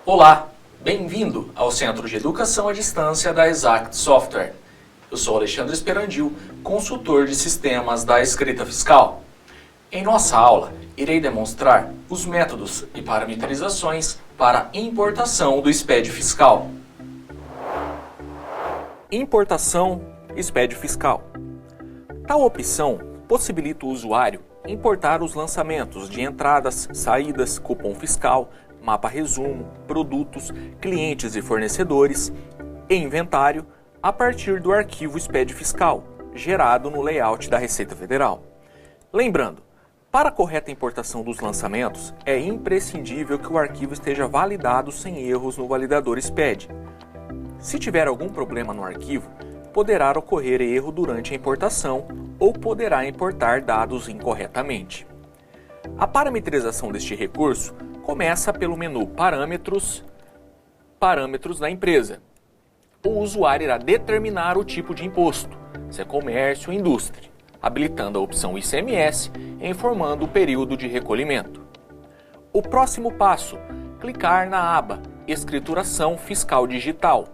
Olá, bem-vindo ao Centro de Educação à Distância da Exact Software. Eu sou Alexandre Esperandil, consultor de sistemas da escrita fiscal. Em nossa aula, irei demonstrar os métodos e parametrizações para importação do SPED fiscal. Importação SPED fiscal. Tal opção possibilita o usuário importar os lançamentos de entradas, saídas, cupom fiscal, mapa resumo, produtos, clientes e fornecedores e inventário a partir do arquivo SPED fiscal, gerado no layout da Receita Federal. Lembrando, para a correta importação dos lançamentos, é imprescindível que o arquivo esteja validado sem erros no validador SPED. Se tiver algum problema no arquivo, poderá ocorrer erro durante a importação ou poderá importar dados incorretamente. A parametrização deste recurso começa pelo menu Parâmetros, Parâmetros da empresa. O usuário irá determinar o tipo de imposto, se é comércio ou indústria, habilitando a opção ICMS e informando o período de recolhimento. O próximo passo, clicar na aba Escrituração Fiscal Digital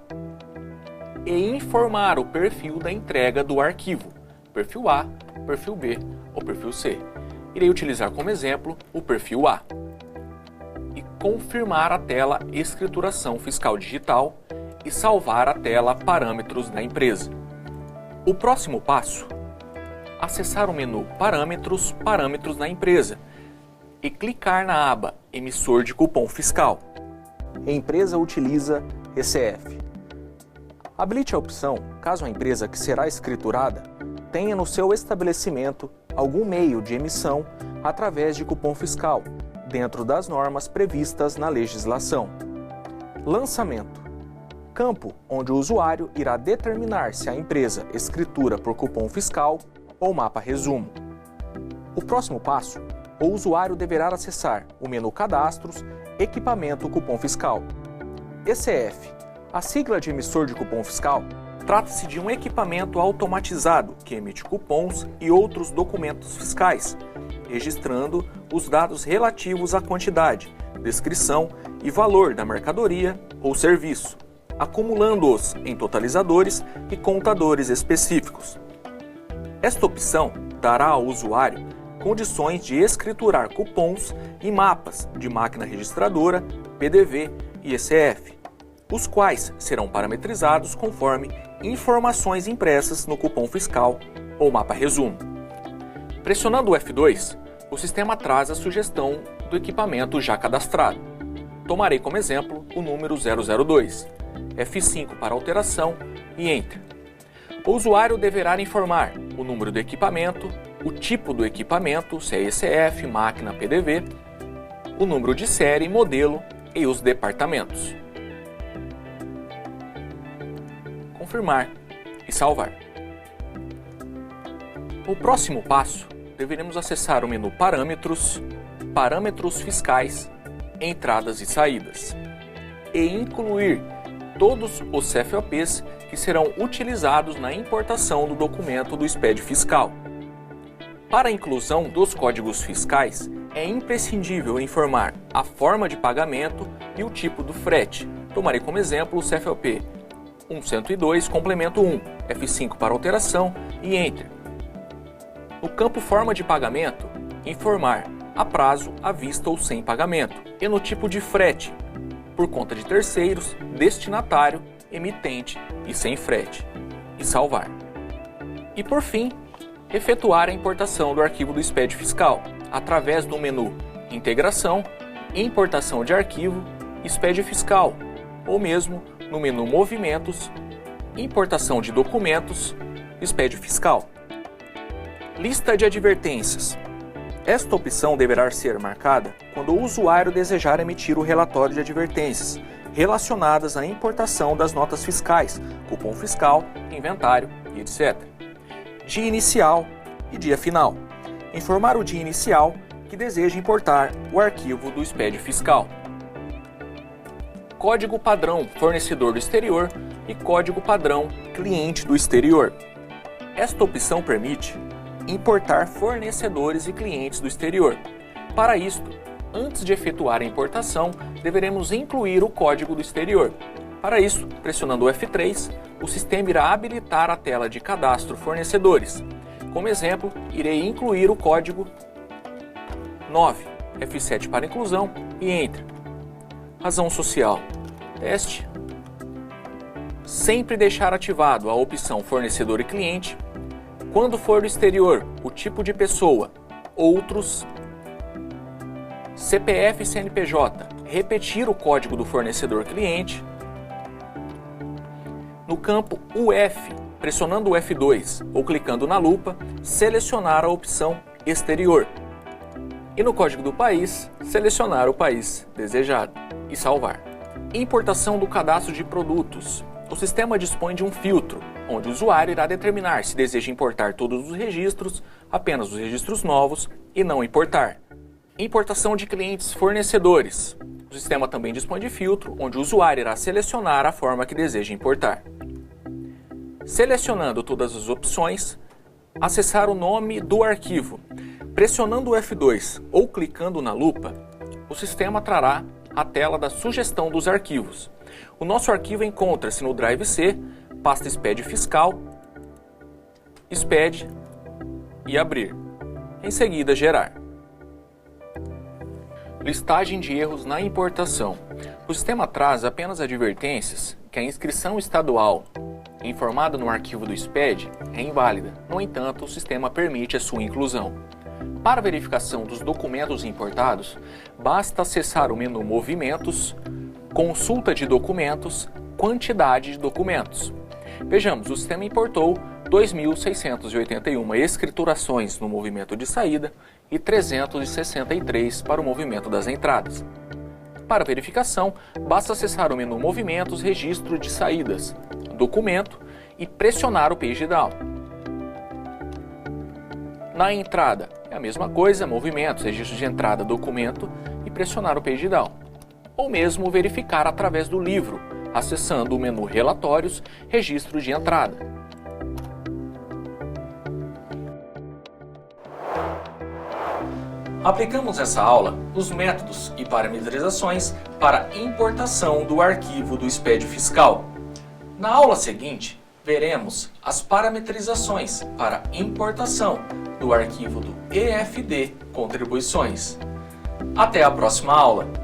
e informar o perfil da entrega do arquivo, perfil A, perfil B ou perfil C. Irei utilizar como exemplo o perfil A. E confirmar a tela Escrituração Fiscal Digital e salvar a tela Parâmetros da empresa. O próximo passo, acessar o menu Parâmetros, Parâmetros da empresa e clicar na aba Emissor de cupom fiscal. A empresa utiliza ECF. Habilite a opção caso a empresa que será escriturada tenha no seu estabelecimento algum meio de emissão através de cupom fiscal, dentro das normas previstas na legislação. Lançamento. Campo onde o usuário irá determinar se a empresa escritura por cupom fiscal ou mapa resumo. O próximo passo, o usuário deverá acessar o menu Cadastros, Equipamento Cupom Fiscal. ECF. A sigla de emissor de cupom fiscal trata-se de um equipamento automatizado que emite cupons e outros documentos fiscais, registrando os dados relativos à quantidade, descrição e valor da mercadoria ou serviço, acumulando-os em totalizadores e contadores específicos. Esta opção dará ao usuário condições de escriturar cupons e mapas de máquina registradora, PDV e ECF, os quais serão parametrizados conforme informações impressas no cupom fiscal ou mapa resumo. Pressionando o F2, o sistema traz a sugestão do equipamento já cadastrado. Tomarei como exemplo o número 002, F5 para alteração e Enter. O usuário deverá informar o número do equipamento, o tipo do equipamento, se é ECF, máquina, PDV, o número de série, modelo e os departamentos. Confirmar e salvar. O próximo passo, deveremos acessar o menu Parâmetros, Parâmetros Fiscais, Entradas e Saídas e incluir todos os CFOPs que serão utilizados na importação do documento do SPED fiscal. Para a inclusão dos códigos fiscais, é imprescindível informar a forma de pagamento e o tipo do frete. Tomarei como exemplo o CFOP 102, complemento 1, F5 para alteração e Enter. No campo Forma de pagamento, informar a prazo, à vista ou sem pagamento. E no tipo de frete, por conta de terceiros, destinatário, emitente e sem frete. E salvar. E por fim, efetuar a importação do arquivo do SPED fiscal, através do menu Integração, Importação de arquivo, SPED fiscal, ou mesmo no menu Movimentos, Importação de documentos, SPED fiscal. Lista de advertências. Esta opção deverá ser marcada quando o usuário desejar emitir o relatório de advertências relacionadas à importação das notas fiscais, cupom fiscal, inventário e etc. Dia inicial e dia final. Informar o dia inicial que deseja importar o arquivo do SPED fiscal. Código padrão fornecedor do exterior e código padrão cliente do exterior. Esta opção permite importar fornecedores e clientes do exterior. Para isto, antes de efetuar a importação, deveremos incluir o código do exterior. Para isso, pressionando o F3, o sistema irá habilitar a tela de cadastro fornecedores. Como exemplo, irei incluir o código 9, F7 para inclusão e Enter. Razão social, teste. Sempre deixar ativado a opção fornecedor e cliente. Quando for do exterior, o tipo de pessoa, outros, CPF e CNPJ, repetir o código do fornecedor cliente. No campo UF, pressionando o F2 ou clicando na lupa, selecionar a opção exterior. E no código do país, selecionar o país desejado e salvar. Importação do cadastro de produtos. O sistema dispõe de um filtro, onde o usuário irá determinar se deseja importar todos os registros, apenas os registros novos e não importar. Importação de clientes fornecedores. O sistema também dispõe de filtro, onde o usuário irá selecionar a forma que deseja importar. Selecionando todas as opções, acessar o nome do arquivo. Pressionando o F2 ou clicando na lupa, o sistema trará a tela da sugestão dos arquivos. O nosso arquivo encontra-se no Drive C, pasta SPED fiscal, SPED e abrir. Em seguida, gerar. Listagem de erros na importação. O sistema traz apenas advertências que a inscrição estadual informada no arquivo do SPED é inválida. No entanto, o sistema permite a sua inclusão. Para verificação dos documentos importados, basta acessar o menu Movimentos, Consulta de documentos, Quantidade de documentos. Vejamos, o sistema importou 2.681 escriturações no movimento de saída e 363 para o movimento das entradas. Para verificação, basta acessar o menu Movimentos, Registro de saídas, Documento e pressionar o Page Down. Na entrada, é a mesma coisa, Movimentos, Registro de entrada, Documento e pressionar o Page Down. Ou mesmo verificar através do livro, acessando o menu Relatórios, Registro de entrada. Aplicamos nessa aula os métodos e parametrizações para importação do arquivo do SPED fiscal. Na aula seguinte, veremos as parametrizações para importação do arquivo do EFD Contribuições. Até a próxima aula!